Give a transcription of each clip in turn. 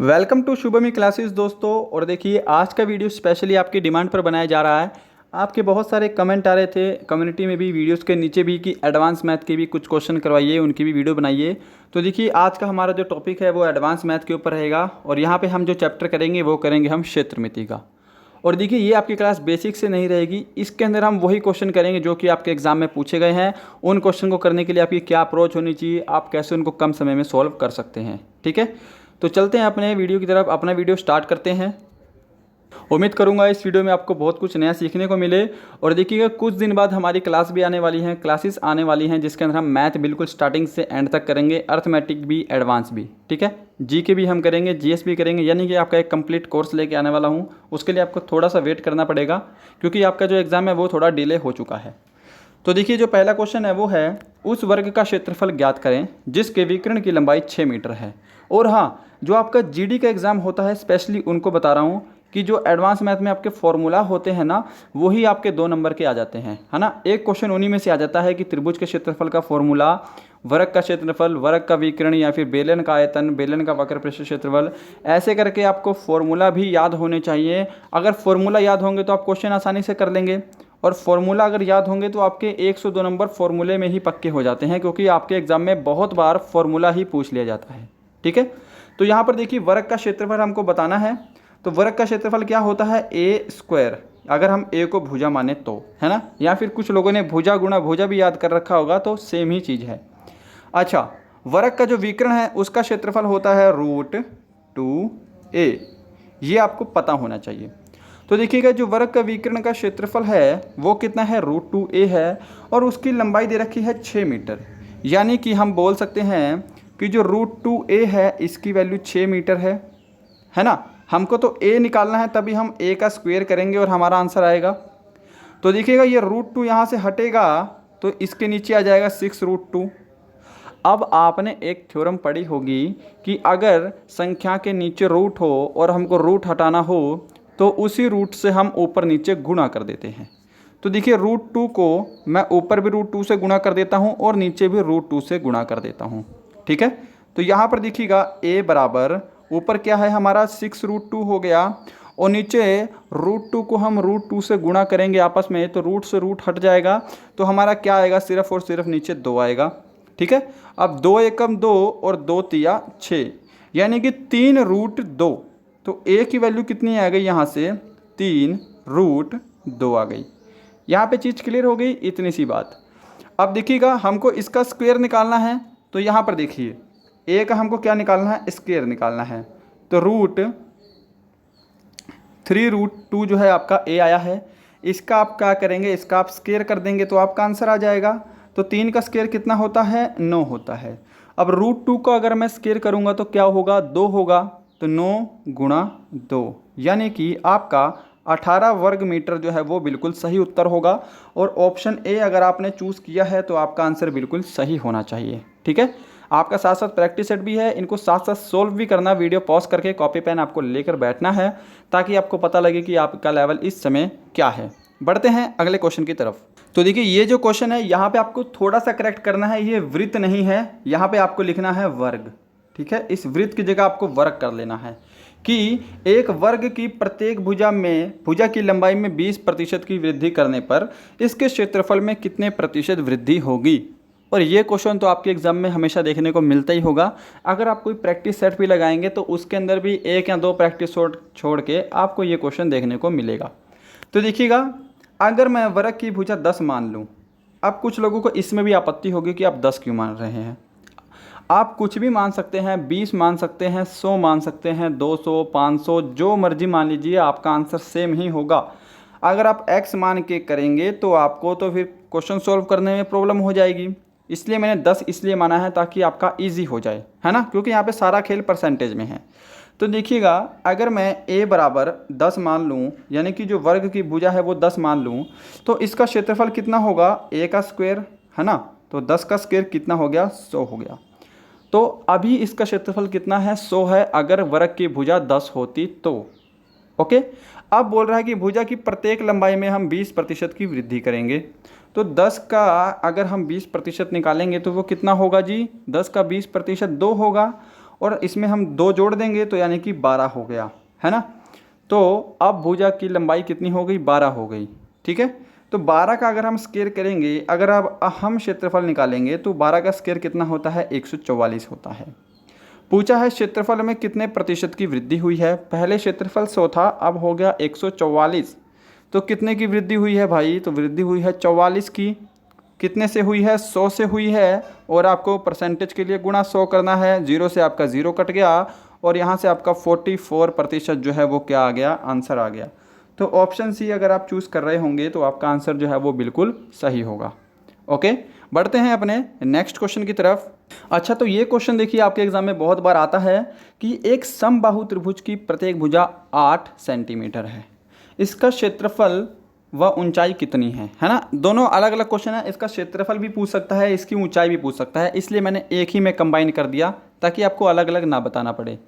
Welcome to शुभमी classes दोस्तों। और देखिए आज का वीडियो स्पेशली आपकी डिमांड पर बनाया जा रहा है। आपके बहुत सारे कमेंट आ रहे थे कम्युनिटी में भी, वीडियोस के नीचे भी, कि एडवांस मैथ के भी कुछ क्वेश्चन करवाइए, उनकी भी वीडियो बनाइए। तो देखिए आज का हमारा जो टॉपिक है वो एडवांस मैथ के ऊपर रहेगा और यहाँ पे हम जो चैप्टर करेंगे वो करेंगे हम क्षेत्रमिति का। और देखिए ये आपकी क्लास बेसिक से नहीं रहेगी, इसके अंदर हम वही क्वेश्चन करेंगे जो कि आपके एग्जाम में पूछे गए हैं। उन क्वेश्चन को करने के लिए आपकी क्या अप्रोच होनी चाहिए, आप कैसे उनको कम समय में सॉल्व कर सकते हैं। ठीक है, तो चलते हैं अपने वीडियो की तरफ, अपना वीडियो स्टार्ट करते हैं। उम्मीद करूंगा इस वीडियो में आपको बहुत कुछ नया सीखने को मिले। और देखिएगा कुछ दिन बाद हमारी क्लास भी आने वाली हैं, क्लासेस आने वाली हैं जिसके अंदर हम मैथ बिल्कुल स्टार्टिंग से एंड तक करेंगे, अर्थमेटिक भी, एडवांस भी। ठीक है, जी के भी हम करेंगे, जीएस भी करेंगे, यानी कि आपका एक कंप्लीट कोर्स लेके आने वाला हूँ। उसके लिए आपको थोड़ा सा वेट करना पड़ेगा क्योंकि आपका जो एग्ज़ाम है वो थोड़ा डिले हो चुका है। तो देखिए जो पहला क्वेश्चन है वो है, उस वर्ग का क्षेत्रफल ज्ञात करें जिसके विकर्ण की लंबाई 6 मीटर है। और हाँ, जो आपका जीडी का एग्ज़ाम होता है स्पेशली उनको बता रहा हूँ कि जो एडवांस मैथ में आपके फॉर्मूला होते हैं ना, वही आपके 2 नंबर के आ जाते हैं, है ना। एक क्वेश्चन उन्हीं में से आ जाता है कि त्रिभुज के क्षेत्रफल का फॉर्मूला, वर्ग का क्षेत्रफल, वर्ग का विकर्ण, या फिर बेलन का आयतन, बेलन का वक्र पृष्ठ क्षेत्रफल। ऐसे करके आपको फॉर्मूला भी याद होने चाहिए। अगर फॉर्मूला याद होंगे तो आप क्वेश्चन आसानी से कर लेंगे, और फॉर्मूला अगर याद होंगे तो आपके 102 नंबर फॉर्मूले में ही पक्के हो जाते हैं, क्योंकि आपके एग्जाम में बहुत बार फॉर्मूला ही पूछ लिया जाता है। ठीक है, तो यहाँ पर देखिए वर्ग का क्षेत्रफल हमको बताना है। तो वर्ग का क्षेत्रफल क्या होता है, ए स्क्वायर, अगर हम ए को भुजा माने तो, है ना। या फिर कुछ लोगों ने भुजा गुणा भुजा भी याद कर रखा होगा, तो सेम ही चीज़ है। अच्छा, वर्ग का जो विकर्ण है उसका क्षेत्रफल होता है √2a, ये आपको पता होना चाहिए। तो देखिएगा जो वर्ग का विकर्ण का क्षेत्रफल है वो कितना है, √2a है, और उसकी लंबाई दे रखी है 6 मीटर। यानी कि हम बोल सकते हैं कि जो √2a है इसकी वैल्यू 6 मीटर है ना। हमको तो a निकालना है, तभी हम a का स्क्वायर करेंगे और हमारा आंसर आएगा। तो देखिएगा ये √2 यहाँ से हटेगा तो इसके नीचे आ जाएगा 6√2। अब आपने एक थ्योरम पढ़ी होगी कि अगर संख्या के नीचे रूट हो और हमको रूट हटाना हो तो उसी रूट से हम ऊपर नीचे गुणा कर देते हैं। तो देखिए √2 को मैं ऊपर भी √2 से गुणा कर देता हूँ और नीचे भी √2 से गुणा कर देता हूँ। ठीक है, तो यहाँ पर देखिएगा a बराबर, ऊपर क्या है हमारा 6√2 हो गया, और नीचे √2 को हम √2 से गुणा करेंगे आपस में, तो रूट से रूट हट जाएगा, तो हमारा क्या आएगा, सिर्फ और सिर्फ नीचे 2 आएगा। ठीक है, अब 2 एकम 2 और 2 तिया 6, यानी कि 3√2। तो a की वैल्यू कितनी आ गई यहाँ से, 3√2 आ गई। यहाँ पे चीज़ क्लियर हो गई, इतनी सी बात। अब देखिएगा हमको इसका स्क्वायर निकालना है, तो यहाँ पर देखिए a का हमको क्या निकालना है, स्क्वायर निकालना है। तो √3√2 जो है आपका a आया है, इसका आप क्या करेंगे, इसका आप स्क्वायर कर देंगे तो आपका आंसर आ जाएगा। तो 3 का स्क्वायर कितना होता है, 9 होता है। अब √2 का अगर मैं स्क्वायर करूँगा तो क्या होगा, 2 होगा, तो 9 गुणा 2, यानी कि आपका 18 वर्ग मीटर जो है वो बिल्कुल सही उत्तर होगा। और ऑप्शन ए अगर आपने चूज़ किया है तो आपका आंसर बिल्कुल सही होना चाहिए। ठीक है, आपका साथ साथ प्रैक्टिस सेट भी है, इनको साथ साथ सोल्व भी करना। वीडियो पॉज करके कॉपी पेन आपको लेकर बैठना है ताकि आपको पता लगे कि आपका लेवल इस समय क्या है। बढ़ते हैं अगले क्वेश्चन की तरफ। तो देखिए ये जो क्वेश्चन है यहाँ पे आपको थोड़ा सा करेक्ट करना है, ये वृत्त नहीं है, यहाँ पे आपको लिखना है वर्ग। ठीक है, इस वृत्त की जगह आपको वर्ग कर लेना है कि एक वर्ग की प्रत्येक भुजा की लंबाई में 20% की वृद्धि करने पर इसके क्षेत्रफल में कितने प्रतिशत वृद्धि होगी। और ये क्वेश्चन तो आपके एग्जाम में हमेशा देखने को मिलता ही होगा। अगर आप कोई प्रैक्टिस सेट भी लगाएंगे तो उसके अंदर भी 1 या 2 प्रैक्टिस छोड़ के आपको ये क्वेश्चन देखने को मिलेगा। तो देखिएगा अगर मैं वर्ग की भुजा 10 मान लूँ, अब कुछ लोगों को इसमें भी आपत्ति होगी कि आप 10 क्यों मान रहे हैं। आप कुछ भी मान सकते हैं, 20 मान सकते हैं, 100 मान सकते हैं, 200, 500, जो मर्जी मान लीजिए, आपका आंसर सेम ही होगा। अगर आप x मान के करेंगे तो आपको तो फिर क्वेश्चन सॉल्व करने में प्रॉब्लम हो जाएगी। इसलिए मैंने 10 इसलिए माना है ताकि आपका इजी हो जाए, है ना, क्योंकि यहाँ पे सारा खेल परसेंटेज में है। तो देखिएगा अगर मैं a बराबर 10 मान लूँ, यानी कि जो वर्ग की भुजा है वो 10 मान लूँ, तो इसका क्षेत्रफल कितना होगा, a का स्क्वायर, है ना। तो 10 का स्क्वायर कितना हो गया, 100 हो गया। तो अभी इसका क्षेत्रफल कितना है, 100 है, अगर वर्ग की भुजा 10 होती तो। ओके, अब बोल रहा है कि भुजा की प्रत्येक लंबाई में हम 20% की वृद्धि करेंगे। तो 10 का अगर हम 20% निकालेंगे तो वो कितना होगा जी, 10 का 20% 2 होगा, और इसमें हम 2 जोड़ देंगे तो यानी कि 12 हो गया, है ना। तो अब भुजा की लंबाई कितनी हो गई, 12 हो गई, ठीक है। तो 12 का अगर हम स्क्वायर करेंगे, अगर अब हम क्षेत्रफल निकालेंगे तो 12 का स्क्वायर कितना होता है, 144 होता है। पूछा है क्षेत्रफल में कितने प्रतिशत की वृद्धि हुई है। पहले क्षेत्रफल 100 था, अब हो गया 144, तो कितने की वृद्धि हुई है भाई, तो वृद्धि हुई है 44 की। कितने से हुई है, 100 से हुई है, और आपको परसेंटेज के लिए गुणा 100 करना है, 0 से आपका 0 कट गया और यहाँ से आपका 44% जो है वो क्या आ गया, आंसर आ गया। तो ऑप्शन सी अगर आप चूज़ कर रहे होंगे तो आपका आंसर जो है वो बिल्कुल सही होगा। ओके, बढ़ते हैं अपने नेक्स्ट क्वेश्चन की तरफ। अच्छा, तो ये क्वेश्चन देखिए आपके एग्जाम में बहुत बार आता है कि एक समबाहु त्रिभुज की प्रत्येक भुजा 8 सेंटीमीटर है, इसका क्षेत्रफल व ऊंचाई कितनी है ना। दोनों अलग अलग क्वेश्चन है, इसका क्षेत्रफल भी पूछ सकता है, इसकी ऊंचाई भी पूछ सकता है, इसलिए मैंने एक ही में कंबाइन कर दिया ताकि आपको अलग अलग ना बताना पड़े।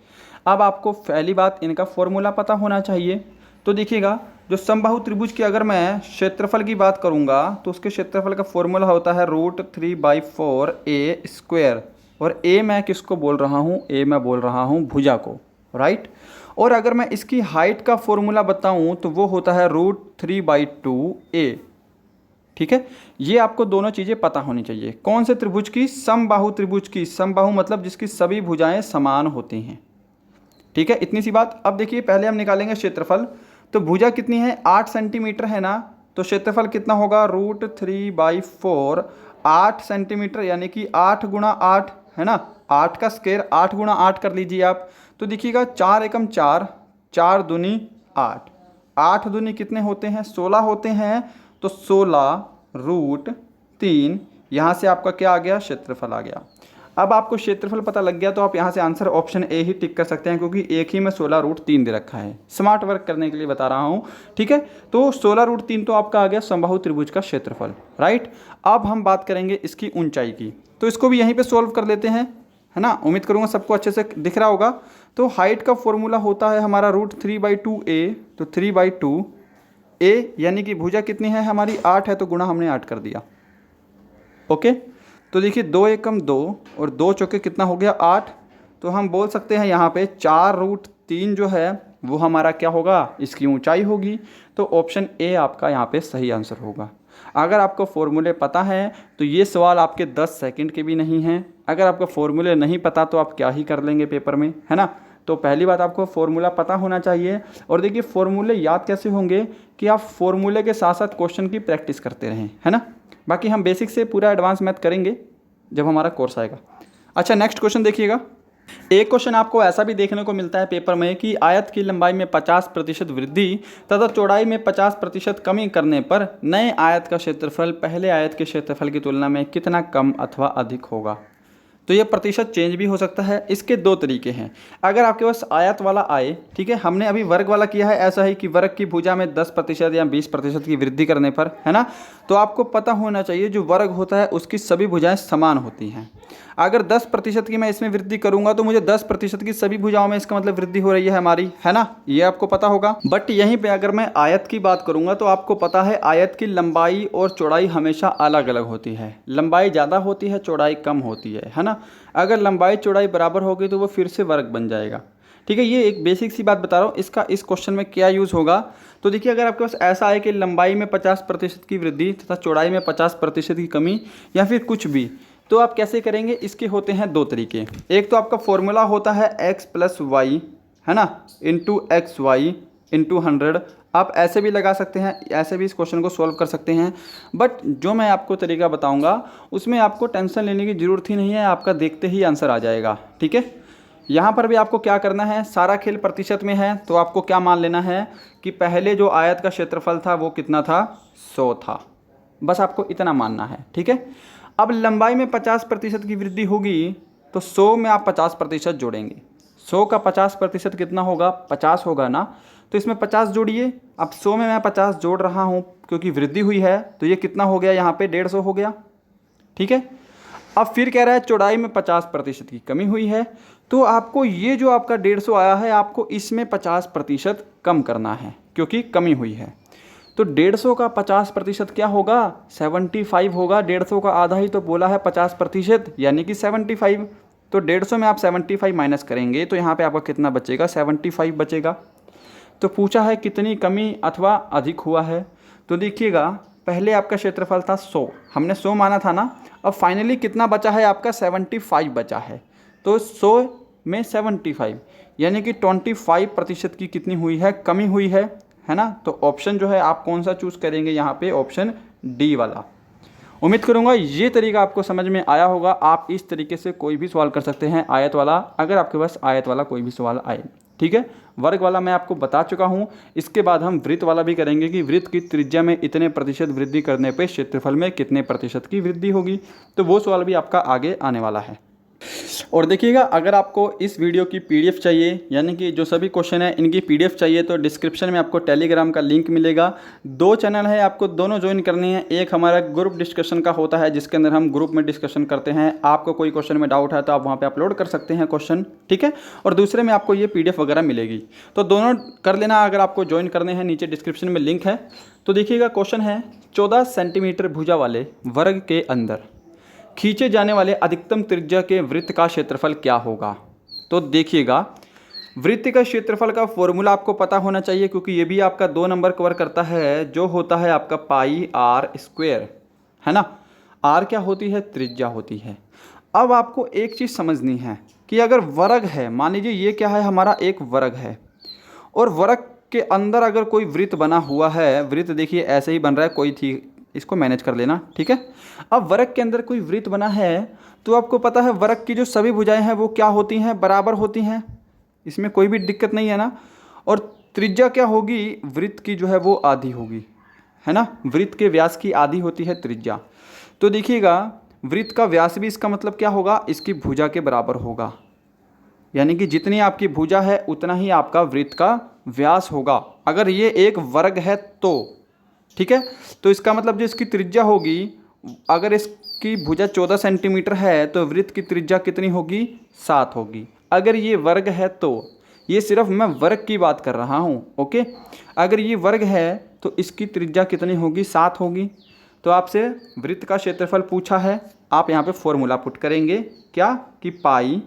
अब आपको पहली बात इनका फॉर्मूला पता होना चाहिए। तो देखिएगा, जो समबाहु त्रिभुज की अगर मैं क्षेत्रफल की बात करूंगा तो उसके क्षेत्रफल का फॉर्मूला होता है √3/4a²। और a मैं किसको बोल रहा हूँ, a मैं बोल रहा हूँ भुजा को, राइट। और अगर मैं इसकी हाइट का फॉर्मूला बताऊं तो वो होता है √3/2a, ठीक है। ये आपको दोनों चीज़ें पता होनी चाहिए। कौन से त्रिभुज की, समबाहु त्रिभुज की। समबाहु मतलब जिसकी सभी भुजाएं समान होती हैं, ठीक है, इतनी सी बात। अब देखिए पहले हम निकालेंगे क्षेत्रफल। तो भुजा कितनी है, 8 सेंटीमीटर है ना, तो क्षेत्रफल कितना होगा, √3/4, 8 सेंटीमीटर यानी कि 8 गुणा 8 है ना, 8 का स्क्वायर 8 गुणा 8 कर लीजिए आप। तो देखिएगा 4 एकम 4, 4 दूनी 8, 8 दूनी कितने होते हैं, 16 होते हैं। तो 16√3, यहाँ से आपका क्या आ गया, क्षेत्रफल आ गया। अब आपको क्षेत्रफल पता लग गया तो आप यहाँ से आंसर ऑप्शन ए ही टिक कर सकते हैं, क्योंकि एक ही में 16√3 दे रखा है। स्मार्ट वर्क करने के लिए बता रहा हूँ, ठीक है। तो 16√3 तो आपका आ गया समबाहु त्रिभुज का क्षेत्रफल, राइट। अब हम बात करेंगे इसकी ऊंचाई की, तो इसको भी यहीं पे सॉल्व कर लेते हैं, है ना। उम्मीद करूँगा सबको अच्छे से दिख रहा होगा। तो हाइट का फॉर्मूला होता है हमारा √3/2a, तो 3/2a यानी कि भुजा कितनी है हमारी, 8 है, तो गुणा हमने 8 कर दिया। ओके, तो देखिए 2 एकम 2 और 2 चौके कितना हो गया, 8। तो हम बोल सकते हैं यहाँ पे 4√3 जो है वो हमारा क्या होगा, इसकी ऊंचाई होगी। तो ऑप्शन ए आपका यहाँ पे सही आंसर होगा। अगर आपको फॉर्मूले पता है तो ये सवाल आपके 10 सेकंड के भी नहीं हैं। अगर आपको फॉर्मूले नहीं पता तो आप क्या ही कर लेंगे पेपर में, है ना। तो पहली बात आपको फॉर्मूला पता होना चाहिए। और देखिए फॉर्मूले याद कैसे होंगे कि आप फॉर्मूले के साथ साथ क्वेश्चन की प्रैक्टिस करते रहें, है ना। बाकी हम बेसिक से पूरा एडवांस मैथ करेंगे जब हमारा कोर्स आएगा। अच्छा, नेक्स्ट क्वेश्चन देखिएगा। एक क्वेश्चन आपको ऐसा भी देखने को मिलता है पेपर में कि आयत की लंबाई में 50% वृद्धि तथा चौड़ाई में 50% कमी करने पर नए आयत का क्षेत्रफल पहले आयत के क्षेत्रफल की तुलना में कितना कम अथवा अधिक होगा। तो ये प्रतिशत चेंज भी हो सकता है। इसके 2 तरीके हैं। अगर आपके पास आयत वाला आए, ठीक है, हमने अभी वर्ग वाला किया है, ऐसा है कि वर्ग की भुजा में 10% या 20% की वृद्धि करने पर, है ना। तो आपको पता होना चाहिए जो वर्ग होता है उसकी सभी भुजाएं समान होती हैं। अगर 10% की मैं इसमें वृद्धि करूंगा तो मुझे 10% की सभी भुजाओं में इसका मतलब वृद्धि हो रही है हमारी, है ना, ये आपको पता होगा। बट यहीं पे अगर मैं आयत की बात करूंगा तो आपको पता है आयत की लंबाई और चौड़ाई हमेशा अलग अलग होती है। लंबाई ज़्यादा होती है, चौड़ाई कम होती है ना। अगर लंबाई चौड़ाई बराबर होगी तो वो फिर से वर्ग बन जाएगा, ठीक है। ये एक बेसिक सी बात बता रहा हूँ। इसका इस क्वेश्चन में क्या यूज़ होगा, तो देखिए अगर आपके पास ऐसा है कि लंबाई में 50% की वृद्धि तथा चौड़ाई में 50% की कमी या फिर कुछ भी, तो आप कैसे करेंगे। इसके होते हैं 2 तरीके। एक तो आपका फॉर्मूला होता है x + y, है ना, ×xy × 100। आप ऐसे भी लगा सकते हैं, ऐसे भी इस क्वेश्चन को सॉल्व कर सकते हैं। बट जो मैं आपको तरीका बताऊंगा उसमें आपको टेंशन लेने की ज़रूरत ही नहीं है, आपका देखते ही आंसर आ जाएगा, ठीक है। यहाँ पर भी आपको क्या करना है, सारा खेल प्रतिशत में है, तो आपको क्या मान लेना है कि पहले जो आयत का क्षेत्रफल था वो कितना था, 100 था। बस आपको इतना मानना है, ठीक है। अब लंबाई में 50% की वृद्धि होगी तो 100 में आप 50% जोड़ेंगे। 100 का 50% कितना होगा, 50 होगा ना। तो इसमें 50 जोड़िए। अब 100 में मैं 50 जोड़ रहा हूँ क्योंकि वृद्धि हुई है, तो ये कितना हो गया, यहाँ पे 150 हो गया, ठीक है। अब फिर कह रहा है चौड़ाई में 50% की कमी हुई है, तो आपको ये जो आपका 150 आया है आपको इसमें 50% कम करना है क्योंकि कमी हुई है। तो 150 का 50% क्या होगा, 75 होगा। 150 का आधा ही तो बोला है 50%, यानी कि 75। तो 150 में आप 75 माइनस करेंगे तो यहाँ पे आपका कितना बचेगा, 75 बचेगा। तो पूछा है कितनी कमी अथवा अधिक हुआ है। तो देखिएगा पहले आपका क्षेत्रफल था 100, हमने 100 माना था ना। अब फाइनली कितना बचा है आपका, 75 बचा है। तो 100 में 75 यानी कि 25% की कितनी हुई है, कमी हुई है ना। तो ऑप्शन जो है आप कौन सा चूज़ करेंगे यहाँ पे, ऑप्शन डी वाला। उम्मीद करूँगा ये तरीका आपको समझ में आया होगा। आप इस तरीके से कोई भी सवाल कर सकते हैं आयत वाला, अगर आपके पास आयत वाला कोई भी सवाल आए। ठीक है, वर्ग वाला मैं आपको बता चुका हूँ। इसके बाद हम वृत्त वाला भी करेंगे कि वृत्त की त्रिज्या में इतने प्रतिशत वृद्धि करने पे क्षेत्रफल में कितने प्रतिशत की वृद्धि होगी। तो वो सवाल भी आपका आगे आने वाला है। और देखिएगा अगर आपको इस वीडियो की पीडीएफ चाहिए, यानी कि जो सभी क्वेश्चन है इनकी पीडीएफ चाहिए, तो डिस्क्रिप्शन में आपको टेलीग्राम का लिंक मिलेगा। 2 चैनल है, आपको दोनों ज्वाइन करने हैं। एक हमारा ग्रुप डिस्कशन का होता है जिसके अंदर हम ग्रुप में डिस्कशन करते हैं। आपको कोई क्वेश्चन में डाउट है तो आप वहाँ पर अपलोड कर सकते हैं क्वेश्चन, ठीक है। और दूसरे में आपको ये पीडीएफ वगैरह मिलेगी, तो दोनों कर लेना अगर आपको ज्वाइन करने हैं। नीचे डिस्क्रिप्शन में लिंक है। तो देखिएगा क्वेश्चन है, 14 सेंटीमीटर भुजा वाले वर्ग के अंदर खींचे जाने वाले अधिकतम त्रिज्या के वृत्त का क्षेत्रफल क्या होगा। तो देखिएगा वृत्त का क्षेत्रफल का फॉर्मूला आपको पता होना चाहिए, क्योंकि ये भी आपका 2 नंबर कवर करता है, जो होता है आपका पाई आर स्क्वायर, है ना। आर क्या होती है, त्रिज्या होती है। अब आपको एक चीज़ समझनी है कि अगर वर्ग है, मान लीजिए ये क्या है, हमारा एक वर्ग है, और वर्ग के अंदर अगर कोई वृत्त बना हुआ है, वृत्त देखिए ऐसे ही बन रहा है, कोई थी, इसको मैनेज कर लेना, ठीक है। अब वर्ग के अंदर कोई वृत्त बना है तो आपको पता है वर्ग की जो सभी भुजाएं हैं वो क्या होती हैं, बराबर होती हैं, इसमें कोई भी दिक्कत नहीं है ना। और त्रिज्या क्या होगी, वृत्त की जो है वो आधी होगी, है ना। वृत्त के व्यास की आधी होती है त्रिज्या। तो देखिएगा वृत्त का व्यास भी इसका मतलब क्या होगा, इसकी भुजा के बराबर होगा, यानी कि जितनी आपकी भुजा है उतना ही आपका वृत्त का व्यास होगा, अगर ये एक वर्ग है तो, ठीक है। तो इसका मतलब जो इसकी त्रिज्या होगी, अगर इसकी भुजा 14 सेंटीमीटर है तो वृत्त की त्रिज्या कितनी होगी, 7 होगी। अगर ये वर्ग है तो, ये सिर्फ मैं वर्ग की बात कर रहा हूँ, ओके। अगर ये वर्ग है तो इसकी त्रिज्या कितनी होगी, 7 होगी। तो आपसे वृत्त का क्षेत्रफल पूछा है, आप यहाँ पे फॉर्मूला पुट करेंगे, क्या कि पाई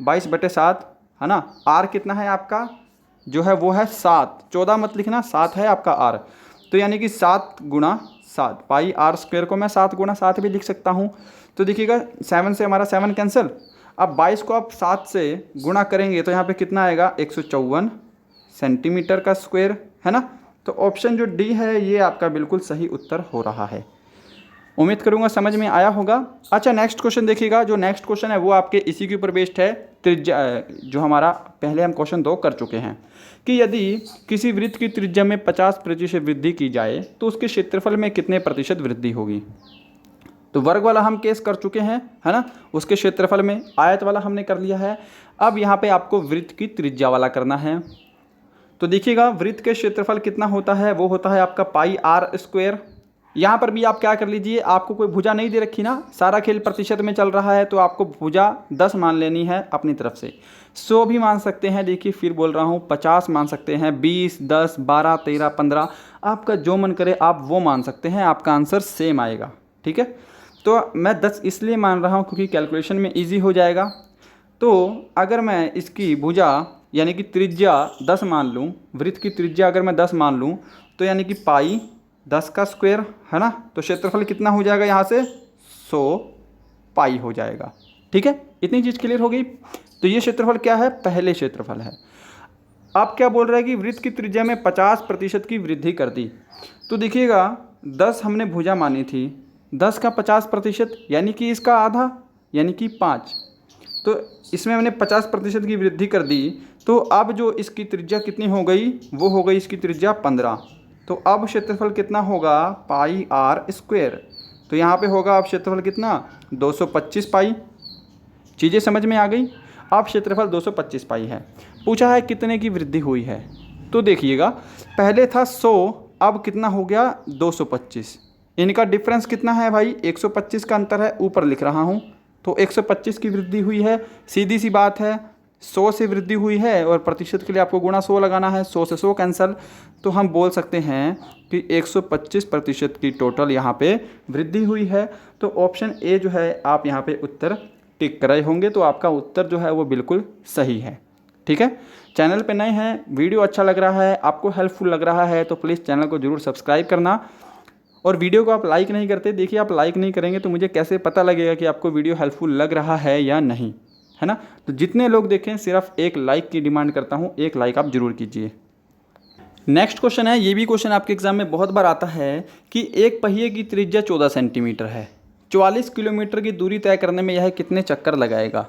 22/7, है ना। आर कितना है आपका, जो है वो है 7, 14 मत लिखना, 7 है आपका आर। तो यानी कि 7 गुणा 7, पाई आर स्क्वायर को मैं 7 गुणा 7 भी लिख सकता हूँ। तो देखिएगा 7 से हमारा 7 कैंसिल। अब 22 को आप 7 से गुणा करेंगे तो यहाँ पे कितना आएगा, 154 सेंटीमीटर का स्क्वायर, है ना। तो ऑप्शन जो डी है ये आपका बिल्कुल सही उत्तर हो रहा है। उम्मीद करूँगा समझ में आया होगा। अच्छा नेक्स्ट क्वेश्चन देखिएगा, जो नेक्स्ट क्वेश्चन है वो आपके इसी के ऊपर बेस्ड है। त्रिज्या जो हमारा पहले हम क्वेश्चन 2 कर चुके हैं कि यदि किसी वृत्त की त्रिज्या में 50% वृद्धि की जाए तो उसके क्षेत्रफल में कितने प्रतिशत वृद्धि होगी। तो वर्ग वाला हम केस कर चुके हैं, है ना, उसके क्षेत्रफल में। आयत वाला हमने कर लिया है। अब यहाँ पे आपको वृत्त की त्रिज्या वाला करना है। तो देखिएगा वृत्त के क्षेत्रफल कितना होता है, वो होता है आपका पाई आर स्क्वायर। यहाँ पर भी आप क्या कर लीजिए, आपको कोई भुजा नहीं दे रखी ना, सारा खेल प्रतिशत में चल रहा है, तो आपको भुजा 10 मान लेनी है अपनी तरफ से। 100 भी मान सकते हैं, देखिए फिर बोल रहा हूँ, 50 मान सकते हैं, 20, 10, 12, 13, 15, आपका जो मन करे आप वो मान सकते हैं, आपका आंसर सेम आएगा, ठीक है। तो मैं 10 इसलिए मान रहा हूँ क्योंकि कैलकुलेशन में ईजी हो जाएगा। तो अगर मैं इसकी भुजा यानी कि त्रिज्या 10 मान लूँ, वृत्त की त्रिज्या अगर मैं 10 मान लूँ, तो यानी कि पाई 10 का स्क्वायर, है ना। तो क्षेत्रफल कितना हो जाएगा यहाँ से, 100 पाई हो जाएगा, ठीक है। इतनी चीज़ क्लियर हो गई। तो ये क्षेत्रफल क्या है, पहले क्षेत्रफल है। आप क्या बोल रहे हैं कि वृत्त की त्रिज्या में 50% की वृद्धि कर दी। तो देखिएगा 10 हमने भुजा मानी थी, 10 का 50% यानी कि इसका आधा, यानी कि 5। तो इसमें मैंने 50% की वृद्धि कर दी। तो अब जो इसकी त्रिज्या कितनी हो गई, वो हो गई इसकी त्रिज्या 15। तो अब क्षेत्रफल कितना होगा, पाई आर स्क्वायर। तो यहाँ पे होगा अब क्षेत्रफल कितना, 225 पाई। चीज़ें समझ में आ गई। अब क्षेत्रफल 225 पाई है। पूछा है कितने की वृद्धि हुई है। तो देखिएगा पहले था 100, अब कितना हो गया 225। इनका डिफरेंस कितना है भाई, 125 का अंतर है, ऊपर लिख रहा हूँ। तो 125 की वृद्धि हुई है, सीधी सी बात है। 100 से वृद्धि हुई है और प्रतिशत के लिए आपको गुणा 100 लगाना है, 100 से 100 कैंसल। तो हम बोल सकते हैं कि 125% की टोटल यहाँ पे वृद्धि हुई है। तो ऑप्शन ए जो है आप यहाँ पे उत्तर टिक कर रहे होंगे, तो आपका उत्तर जो है वो बिल्कुल सही है। ठीक है, चैनल पे नए हैं, वीडियो अच्छा लग रहा है, आपको हेल्पफुल लग रहा है तो प्लीज़ चैनल को ज़रूर सब्सक्राइब करना। और वीडियो को आप लाइक नहीं करते, देखिए आप लाइक नहीं करेंगे तो मुझे कैसे पता लगेगा कि आपको वीडियो हेल्पफुल लग रहा है या नहीं, है ना। तो जितने लोग देखें सिर्फ एक लाइक की डिमांड करता हूँ, एक लाइक आप ज़रूर कीजिए। नेक्स्ट क्वेश्चन है, ये भी क्वेश्चन आपके एग्जाम में बहुत बार आता है कि एक पहिए की त्रिज्या 14 सेंटीमीटर है, 44 किलोमीटर की दूरी तय करने में यह कितने चक्कर लगाएगा।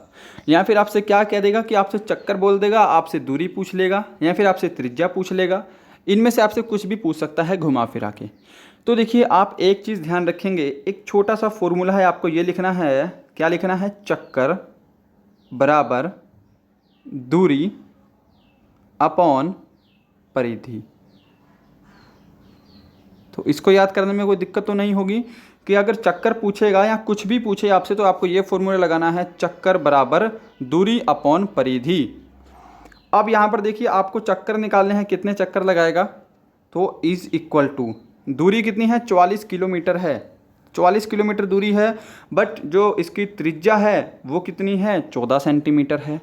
या फिर आपसे क्या कह देगा कि आपसे चक्कर बोल देगा, आपसे दूरी पूछ लेगा, या फिर आपसे त्रिज्या पूछ लेगा। इनमें से आपसे कुछ भी पूछ सकता है घुमा फिरा के। तो देखिए आप एक चीज़ ध्यान रखेंगे, एक छोटा सा फॉर्मूला है, आपको ये लिखना है, क्या लिखना है, चक्कर बराबर दूरी अपॉन परिधि। तो इसको याद करने में कोई दिक्कत तो नहीं होगी कि अगर चक्कर पूछेगा या कुछ भी पूछे आपसे तो आपको ये फॉर्मूला लगाना है, चक्कर बराबर दूरी अपॉन परिधि। अब यहाँ पर देखिए आपको चक्कर निकालने हैं, कितने चक्कर लगाएगा, तो इज इक्वल टू दूरी कितनी है, 44 किलोमीटर है, 44 किलोमीटर दूरी है, बट जो इसकी त्रिज्या है वो कितनी है, 14 सेंटीमीटर है।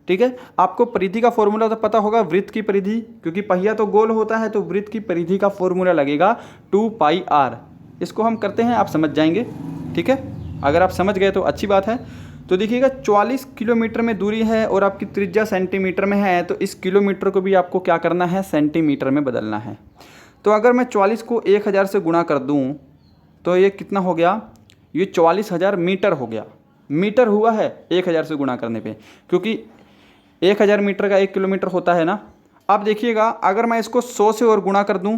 ठीक है, आपको परिधि का फॉर्मूला तो पता होगा, वृत्त की परिधि, क्योंकि पहिया तो गोल होता है तो वृत्त की परिधि का फॉर्मूला लगेगा 2πr। इसको हम करते हैं, आप समझ जाएंगे। ठीक है, अगर आप समझ गए तो अच्छी बात है। तो देखिएगा 44 किलोमीटर में दूरी है और आपकी त्रिज्या सेंटीमीटर में है, तो इस किलोमीटर को भी आपको क्या करना है, सेंटीमीटर में बदलना है। तो अगर मैं 44 को 1000 से गुणा कर दूँ तो ये कितना हो गया, ये 44,000 मीटर हो गया। मीटर हुआ है 1000 से गुणा करने पे, क्योंकि 1000 मीटर का 1 किलोमीटर होता है ना। अब देखिएगा अगर मैं इसको 100 से और गुणा कर दूं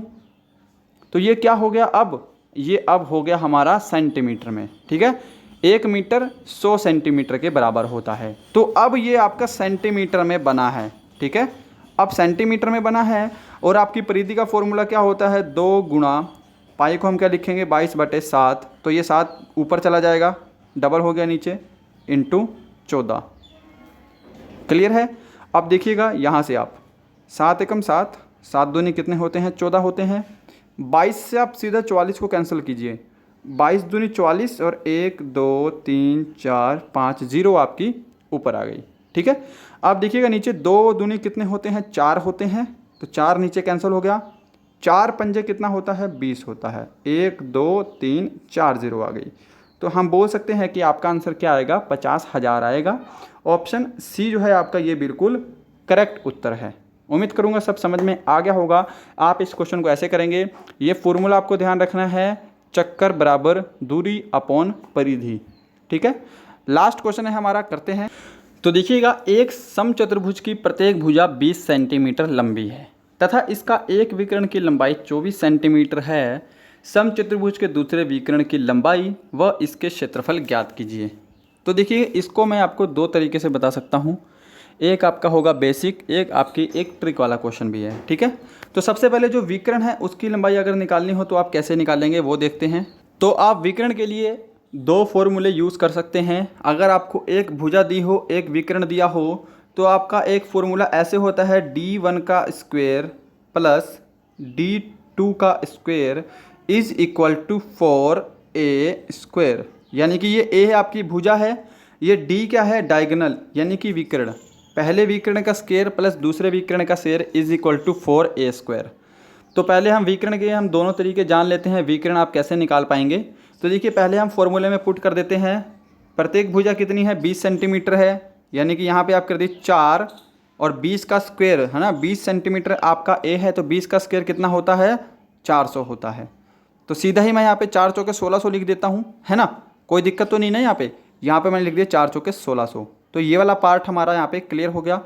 तो ये क्या हो गया, अब ये अब हो गया हमारा सेंटीमीटर में। ठीक है, 1 मीटर 100 सेंटीमीटर के बराबर होता है। तो अब ये आपका सेंटीमीटर में बना है। ठीक है, अब सेंटीमीटर में बना है और आपकी परिधि का फॉर्मूला क्या होता है, 2 गुणा पाई को हम क्या लिखेंगे, 22/7। तो ये 7 ऊपर चला जाएगा, डबल हो गया नीचे, इंटू 14। क्लियर है। अब देखिएगा यहाँ से आप 7 एकम 7, 7 दूनी कितने होते हैं, 14 होते हैं। 22 से आप सीधा 44 को कैंसिल कीजिए, 22 दूनी 44 और 1 2 3 4 5 0 आपकी ऊपर आ गई। ठीक है, अब देखिएगा नीचे 2 दूनी कितने होते हैं, 4 होते हैं, तो 4 नीचे कैंसिल हो गया। 4 पंजे कितना होता है, 20 होता है। 1 2 3 4 0 आ गई। तो हम बोल सकते हैं कि आपका आंसर क्या आएगा, 50,000 आएगा। ऑप्शन सी जो है आपका ये बिल्कुल करेक्ट उत्तर है। उम्मीद करूंगा सब समझ में आ गया होगा। आप इस क्वेश्चन को ऐसे करेंगे, ये फॉर्मूला आपको ध्यान रखना है, चक्कर बराबर दूरी अपॉन परिधि। ठीक है, लास्ट क्वेश्चन है हमारा, करते हैं। तो देखिएगा एक समचतुर्भुज की प्रत्येक भुजा 20 सेंटीमीटर लंबी है तथा इसका एक विकर्ण की लंबाई 24 सेंटीमीटर है। समचतुर्भुज के दूसरे विकर्ण की लंबाई व इसके क्षेत्रफल ज्ञात कीजिए। तो देखिए इसको मैं आपको 2 तरीके से बता सकता हूँ, एक आपका होगा बेसिक, एक आपकी एक ट्रिक वाला क्वेश्चन भी है। ठीक है, तो सबसे पहले जो विकर्ण है उसकी लंबाई अगर निकालनी हो तो आप कैसे निकालेंगे वो देखते हैं। तो आप विकर्ण के लिए 2 फॉर्मूले यूज़ कर सकते हैं। अगर आपको एक भुजा दी हो, एक विकर्ण दिया हो, तो आपका एक फॉर्मूला ऐसे होता है, d1 का स्क्वायर प्लस d2 का square is equal to 4a square. यानी कि ये a है आपकी भुजा है, ये d क्या है, डायगोनल यानी कि विकर्ण। पहले विकर्ण का स्क्वायर प्लस दूसरे विकर्ण का square is equal to 4a square. तो पहले हम विकर्ण के हम दोनों तरीके जान लेते हैं, विकर्ण आप कैसे निकाल पाएंगे। तो देखिए पहले हम फॉर्मूले में पुट कर देते हैं, प्रत्येक भुजा कितनी है, 20 सेंटीमीटर है, यानी कि यहाँ पे आप कर दीजिए 4 और 20 का स्क्वायर है ना, 20 सेंटीमीटर आपका a है, तो 20 का स्क्वायर कितना होता है, 400 होता है। तो सीधा ही मैं यहाँ पे 4 चौके 1600 लिख देता हूँ, है ना, कोई दिक्कत तो नहीं ना। यहाँ पे मैंने लिख दिया 4 चौके 1600। तो ये वाला पार्ट हमारा यहाँ पे क्लियर हो गया।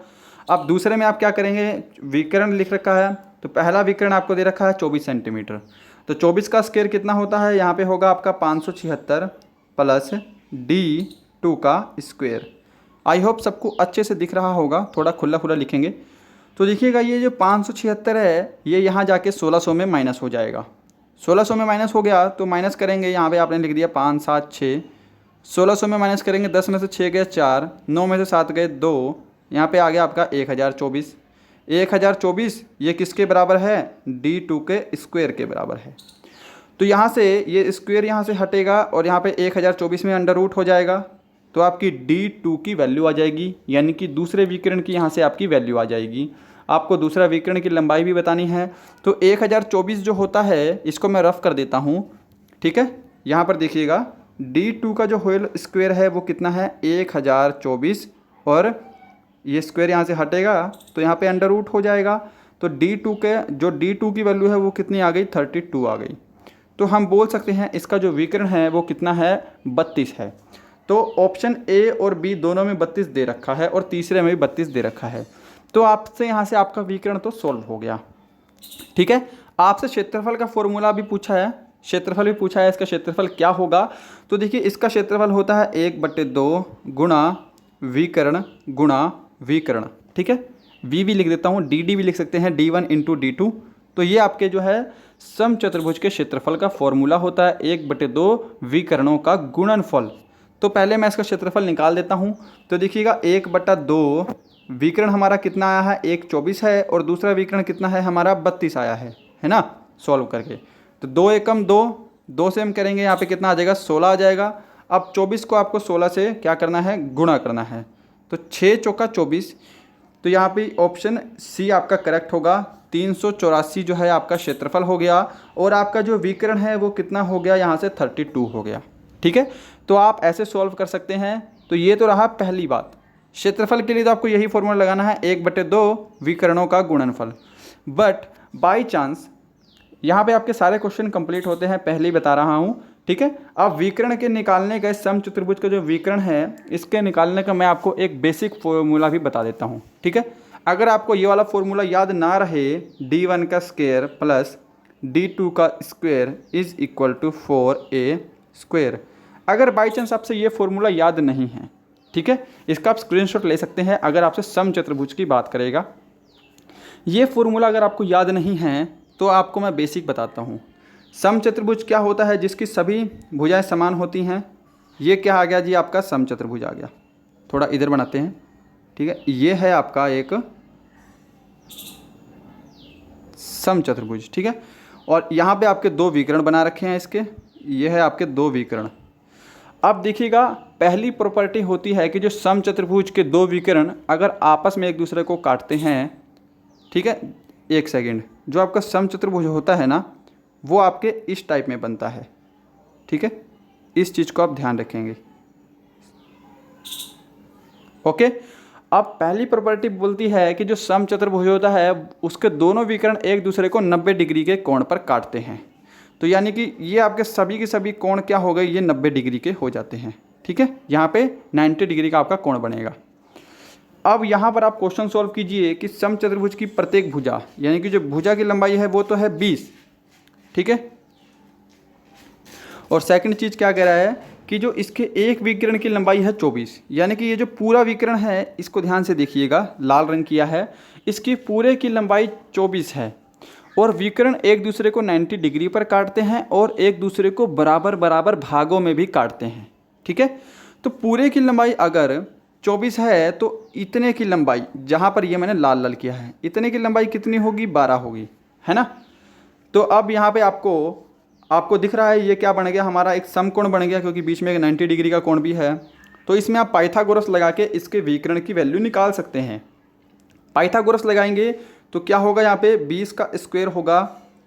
अब दूसरे में आप क्या करेंगे, विकर्ण लिख रखा है, तो पहला विकर्ण आपको दे रखा है 24 सेंटीमीटर, तो 24 का स्क्वायर कितना होता है, यहाँ पे होगा आपका 576 प्लस d2 का स्क्वायर। आई होप सबको अच्छे से दिख रहा होगा, थोड़ा खुला खुला लिखेंगे। तो देखिएगा ये जो 576 है ये यहाँ जाके 1600 में माइनस हो जाएगा। 1600 में माइनस हो गया तो माइनस करेंगे, यहाँ पे आपने लिख दिया 5 7 6, 1600 में माइनस करेंगे, 10 में से 6 गए 4, 9 में से 7 गए 2, यहाँ पे आ गया आपका 1024। 1024 ये किसके बराबर है, d2 के स्क्वायर के बराबर है। तो यहाँ से ये स्क्वायर यहाँ से हटेगा और यहाँ पे 1024 में अंडर रूट हो जाएगा, तो आपकी D2 की वैल्यू आ जाएगी, यानी कि दूसरे विकर्ण की यहाँ से आपकी वैल्यू आ जाएगी। आपको दूसरा विकर्ण की लंबाई भी बतानी है, तो 1024 जो होता है इसको मैं रफ कर देता हूँ, ठीक है। यहाँ पर देखिएगा D2 का जो होल स्क्वायर है वो कितना है 1024, और ये स्क्वायर यहाँ से हटेगा तो यहाँ पे अंडर रूट हो जाएगा। तो D2 की वैल्यू है वो कितनी आ गई 32 आ गई। तो हम बोल सकते हैं इसका जो विकर्ण है वो कितना है 32 है। तो ऑप्शन ए और बी दोनों में 32 दे रखा है और तीसरे में भी 32 दे रखा है। तो आपसे यहाँ से आपका विकर्ण तो सोल्व हो गया, ठीक है। आपसे क्षेत्रफल का फॉर्मूला भी पूछा है, क्षेत्रफल भी पूछा है, इसका क्षेत्रफल क्या होगा। तो देखिए इसका क्षेत्रफल होता है 1/2 गुणा विकर्ण गुणा विकर्ण, ठीक है। वी भी लिख देता हूँ, डी भी लिख सकते हैं, D1 × D2। तो ये आपके जो है समचतुर्भुज के क्षेत्रफल का फॉर्मूला होता है 1/2 विकर्णों का गुणनफल। तो पहले मैं इसका क्षेत्रफल निकाल देता हूँ। तो देखिएगा 1/2 विकर्ण हमारा कितना आया है 124 है, और दूसरा विकर्ण कितना है हमारा 32 आया है ना, सॉल्व करके। तो 2 एकम 2 से हम करेंगे, यहाँ पे कितना आ जाएगा 16 आ जाएगा। अब 24 को आपको 16 से क्या करना है गुणा करना है, तो 6 चौका 24। तो यहाँ पे ऑप्शन सी आपका करेक्ट होगा, 384 जो है आपका क्षेत्रफल हो गया, और आपका जो विकर्ण है वो कितना हो गया यहाँ से 32 हो गया, ठीक है। तो आप ऐसे सॉल्व कर सकते हैं। तो ये तो रहा पहली बात। क्षेत्रफल के लिए तो आपको यही फॉर्मूला लगाना है 1/2 विकर्णों का गुणनफल। बट बाई चांस यहाँ पे आपके सारे क्वेश्चन कंप्लीट होते हैं, पहले ही बता रहा हूँ, ठीक है। अब विकर्ण के निकालने का, समचतुर्भुज का जो विकर्ण है इसके निकालने का मैं आपको एक बेसिक फॉर्मूला भी बता देता हूँ, ठीक है। अगर आपको ये वाला फॉर्मूला याद ना रहे, D1 का स्क्वायर प्लस D2 का square is equal to 4A square, अगर बाई चांस आपसे ये फॉर्मूला याद नहीं है, ठीक है, इसका आप स्क्रीनशॉट ले सकते हैं। अगर आपसे समचतुर्भुज की बात करेगा, ये फॉर्मूला अगर आपको याद नहीं है तो आपको मैं बेसिक बताता हूँ। समचतुर्भुज क्या होता है, जिसकी सभी भुजाएं समान होती हैं। ये क्या आ गया जी आपका समचतुर्भुज आ गया। थोड़ा इधर बनाते हैं, ठीक है। ये है आपका एक समचतुर्भुज, ठीक है। और यहाँ पे आपके 2 विकर्ण बना रखे हैं इसके, ये है आपके 2 विकर्ण। अब देखिएगा पहली प्रॉपर्टी होती है कि जो समचतुर्भुज के 2 विकर्ण अगर आपस में एक दूसरे को काटते हैं, ठीक है, एक सेकंड, जो आपका समचतुर्भुज होता है ना वो आपके इस टाइप में बनता है, ठीक है। इस चीज़ को आप ध्यान रखेंगे, ओके। अब पहली प्रॉपर्टी बोलती है कि जो समचतुर्भुज होता है उसके दोनों विकर्ण एक दूसरे को 90 डिग्री के कोण पर काटते हैं। तो यानी कि ये आपके सभी के सभी कोण क्या हो गए, ये 90 डिग्री के हो जाते हैं, ठीक है। यहाँ पे 90 डिग्री का आपका कोण बनेगा। अब यहाँ पर आप क्वेश्चन सॉल्व कीजिए कि समचतुर्भुज की प्रत्येक भुजा, यानी कि जो भुजा की लंबाई है वो तो है 20, ठीक है। और सेकंड चीज़ क्या कह रहा है कि जो इसके एक विकर्ण की लंबाई है 24, यानी कि ये जो पूरा विकर्ण है इसको ध्यान से देखिएगा, लाल रंग किया है, इसकी पूरे की लंबाई 24 है, और विकर्ण एक दूसरे को 90 डिग्री पर काटते हैं और एक दूसरे को बराबर बराबर भागों में भी काटते हैं, ठीक है। तो पूरे की लंबाई अगर 24 है तो इतने की लंबाई, जहाँ पर ये मैंने लाल लाल किया है, इतने की लंबाई कितनी होगी 12 होगी, है ना। तो अब यहाँ पे आपको दिख रहा है ये क्या बन गया हमारा, एक समकोण बन गया, क्योंकि बीच में एक 90 डिग्री का कोण भी है। तो इसमें आप पाइथागोरस लगा के इसके विकर्ण की वैल्यू निकाल सकते हैं। पाइथागोरस लगाएंगे तो क्या होगा, यहाँ पे 20 का स्क्वायर होगा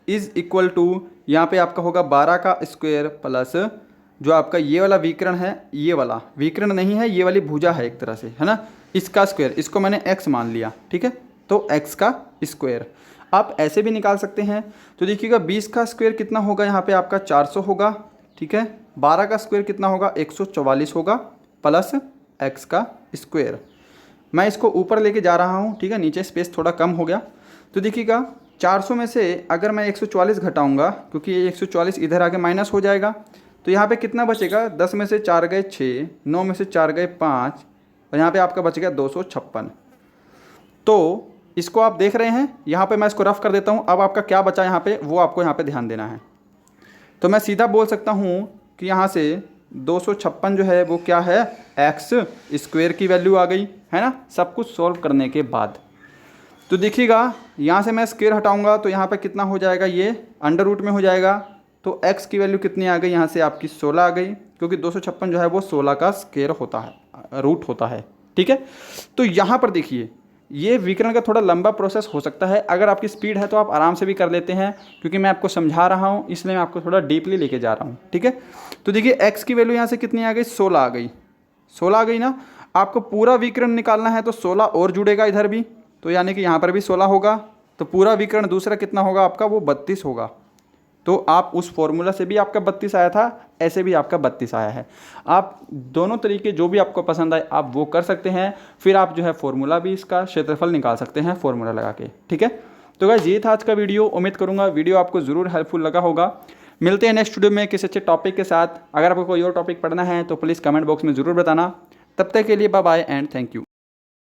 इज इक्वल टू, यहाँ पे आपका होगा 12 का स्क्वायर प्लस जो आपका ये वाला विकर्ण है, ये वाला विकर्ण नहीं है, ये वाली भुजा है एक तरह से, है ना, इसका स्क्वायर, इसको मैंने x मान लिया, ठीक है। तो x का स्क्वायर आप ऐसे भी निकाल सकते हैं। तो देखिएगा 20 का स्क्वायर कितना होगा, यहाँ पे आपका 400 होगा, ठीक है। 12 का स्क्वायर कितना होगा 144 होगा, प्लस x का स्क्वायर। मैं इसको ऊपर लेके जा रहा हूँ, ठीक है, नीचे स्पेस थोड़ा कम हो गया। तो देखिएगा 400 में से अगर मैं 144 घटाऊँगा, क्योंकि ये 144 इधर आके माइनस हो जाएगा, तो यहाँ पे कितना बचेगा, 10 में से 4 गए 6, 9 में से 4 गए 5, और यहाँ पे आपका बच गया 256। तो इसको आप देख रहे हैं, यहाँ पे मैं इसको रफ कर देता हूँ। अब आपका क्या बचा यहाँ पे, वो आपको यहाँ पे ध्यान देना है। तो मैं सीधा बोल सकता हूँ कि यहाँ से 256 जो है वो क्या है, एक्स स्क्वायर की वैल्यू आ गई, है ना, सब कुछ सॉल्व करने के बाद। तो देखिएगा यहाँ से मैं स्क्वायर हटाऊँगा तो यहाँ पे कितना हो जाएगा, ये अंडर रूट में हो जाएगा, तो x की वैल्यू कितनी आ गई, यहाँ से आपकी 16 आ गई, क्योंकि 256 जो है वो 16 का स्क्वायर होता है, रूट होता है। ठीक है, तो यहाँ पर देखिए ये विकर्ण का थोड़ा लंबा प्रोसेस हो सकता है, अगर आपकी स्पीड है तो आप आराम से भी कर लेते हैं, क्योंकि मैं आपको समझा रहा हूँ इसलिए मैं आपको थोड़ा डीपली लेके जा रहा हूँ। ठीक है, तो देखिए x की वैल्यू यहाँ से कितनी आ गई, 16 आ गई, 16 आ गई ना। आपको पूरा विकर्ण निकालना है तो 16 और जुड़ेगा इधर भी, तो यानी कि यहाँ पर भी 16 होगा, तो पूरा विकर्ण दूसरा कितना होगा आपका, वो 32 होगा। तो आप उस फॉर्मूला से भी आपका 32 आया था, ऐसे भी आपका 32 आया है। आप दोनों तरीके जो भी आपको पसंद आए आप वो कर सकते हैं, फिर आप जो है फॉर्मूला भी इसका क्षेत्रफल निकाल सकते हैं फॉर्मूला लगा के। ठीक है, तो गाइस ये था आज का वीडियो, उम्मीद करूंगा वीडियो आपको ज़रूर हेल्पफुल लगा होगा। मिलते हैं नेक्स्ट वीडियो में किसी अच्छे टॉपिक के साथ। अगर आपको कोई और टॉपिक पढ़ना है तो प्लीज़ कमेंट बॉक्स में ज़रूर बताना। तब तक के लिए bye bye and thank you.